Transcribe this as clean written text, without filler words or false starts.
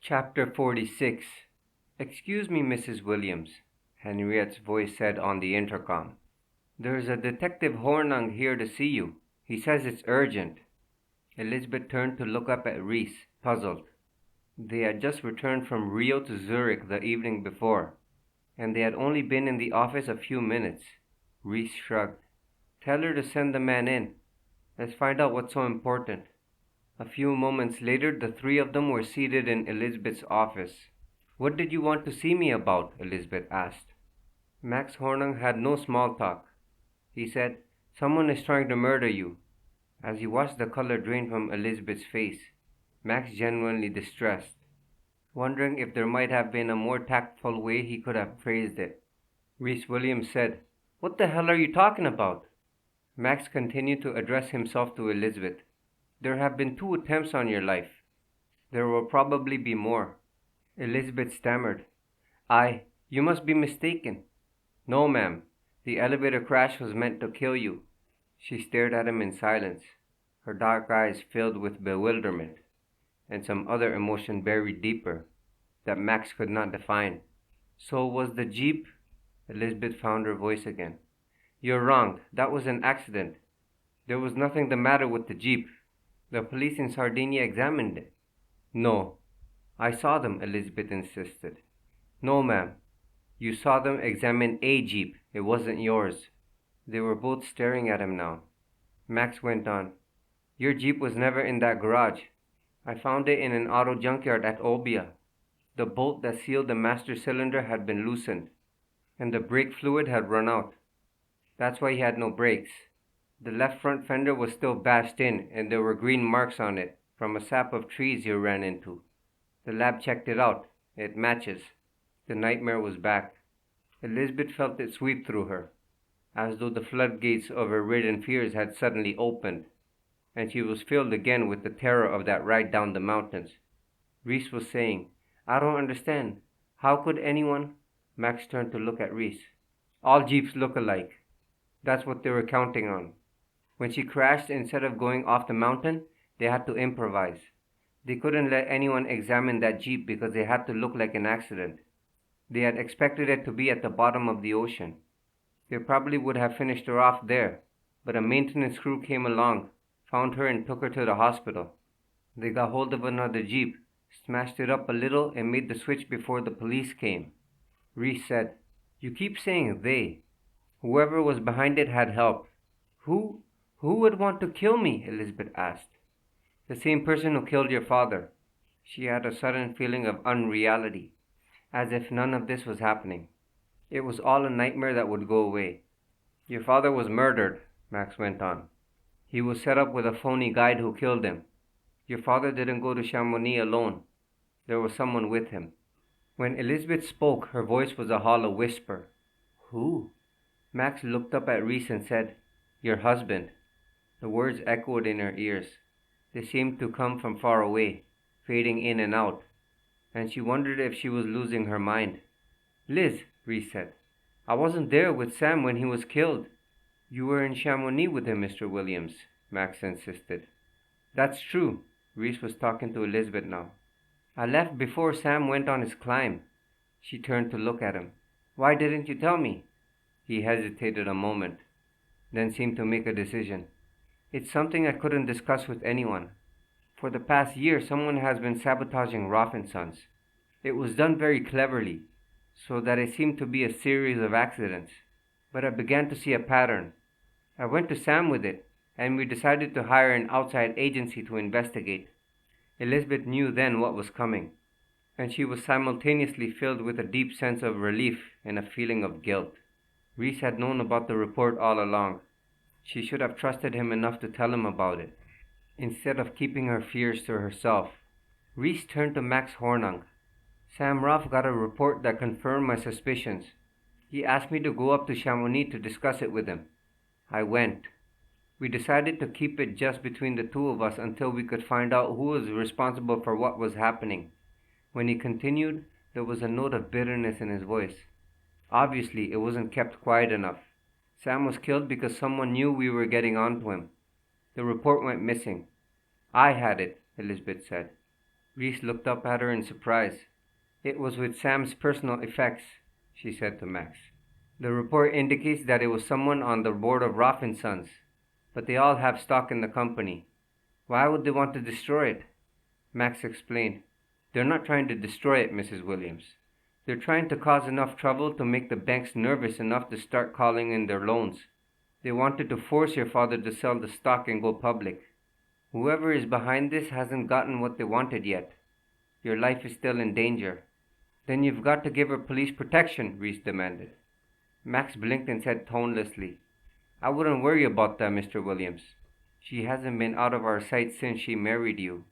Chapter 46. "Excuse me, Mrs. Williams," Henriette's voice said on the intercom. "There's a Detective Hornung here to see you. He says it's urgent." Elizabeth turned to look up at Rhys, puzzled. They had just returned from Rio to Zurich the evening before, and they had only been in the office a few minutes. Rhys shrugged. "Tell her to send the man in. Let's find out what's so important." A few moments later, the three of them were seated in Elizabeth's office. "What did you want to see me about?" Elizabeth asked. Max Hornung had no small talk. He said, "Someone is trying to murder you." As he watched the color drain from Elizabeth's face, Max genuinely distressed, wondering if there might have been a more tactful way he could have phrased it. Rhys Williams said, "What the hell are you talking about?" Max continued to address himself to Elizabeth. "There have been 2 attempts on your life. There will probably be more." Elizabeth stammered, You must be mistaken." "No, ma'am. The elevator crash was meant to kill you." She stared at him in silence, her dark eyes filled with bewilderment, and some other emotion buried deeper, that Max could not define. "So was the Jeep?" Elizabeth found her voice again. "You're wrong. That was an accident. There was nothing the matter with the Jeep. The police in Sardinia examined it." "No. I saw them," Elizabeth insisted. "No, ma'am. You saw them examine a Jeep. It wasn't yours." They were both staring at him now. Max went on, "Your Jeep was never in that garage. I found it in an auto junkyard at Olbia. The bolt that sealed the master cylinder had been loosened, and the brake fluid had run out. That's why he had no brakes. The left front fender was still bashed in, and there were green marks on it from a sap of trees you ran into. The lab checked it out. It matches." The nightmare was back. Elizabeth felt it sweep through her, as though the floodgates of her ridden fears had suddenly opened, and she was filled again with the terror of that ride down the mountains. Rhys was saying, "I don't understand. How could anyone—" Max turned to look at Rhys. "All Jeeps look alike. That's what they were counting on. When she crashed, instead of going off the mountain, they had to improvise. They couldn't let anyone examine that Jeep because they had to look like an accident. They had expected it to be at the bottom of the ocean. They probably would have finished her off there, but a maintenance crew came along, found her and took her to the hospital. They got hold of another Jeep, smashed it up a little, and made the switch before the police came." Rhys said, "You keep saying they. Whoever was behind it had help." Who would want to kill me?" Elizabeth asked. "The same person who killed your father." She had a sudden feeling of unreality, as if none of this was happening. It was all a nightmare that would go away. "Your father was murdered," Max went on. "He was set up with a phony guide who killed him. Your father didn't go to Chamonix alone. There was someone with him." When Elizabeth spoke, her voice was a hollow whisper. "Who?" Max looked up at Rhys and said, "Your husband." The words echoed in her ears. They seemed to come from far away, fading in and out, and she wondered if she was losing her mind. "Liz," Rhys said, "I wasn't there with Sam when he was killed." "You were in Chamonix with him, Mr. Williams," Max insisted. "That's true." Rhys was talking to Elizabeth now. "I left before Sam went on his climb." She turned to look at him. "Why didn't you tell me?" He hesitated a moment, then seemed to make a decision. "It's something I couldn't discuss with anyone. For the past year, someone has been sabotaging Roth and Sons. It was done very cleverly, so that it seemed to be a series of accidents. But I began to see a pattern. I went to Sam with it, and we decided to hire an outside agency to investigate." Elizabeth knew then what was coming, and she was simultaneously filled with a deep sense of relief and a feeling of guilt. Rhys had known about the report all along. She should have trusted him enough to tell him about it, instead of keeping her fears to herself. Rhys turned to Max Hornung. "Sam Roth got a report that confirmed my suspicions. He asked me to go up to Chamonix to discuss it with him. I went. We decided to keep it just between the 2 of us until we could find out who was responsible for what was happening." When he continued, there was a note of bitterness in his voice. "Obviously, it wasn't kept quiet enough. Sam was killed because someone knew we were getting on to him. The report went missing." "I had it," Elizabeth said. Rhys looked up at her in surprise. It was with Sam's personal effects, she said to Max. The report indicates that it was someone on the board of Roth and Sons, but they all have stock in the company. Why would they want to destroy it? Max explained. They're not trying to destroy it, Mrs. Williams. They're trying to cause enough trouble to make the banks nervous enough to start calling in their loans. They wanted to force your father to sell the stock and go public. Whoever is behind this hasn't gotten what they wanted yet. Your life is still in danger. Then you've got to give her police protection, Rhys demanded. Max blinked and said tonelessly, I wouldn't worry about that, Mr. Williams. She hasn't been out of our sight since she married you.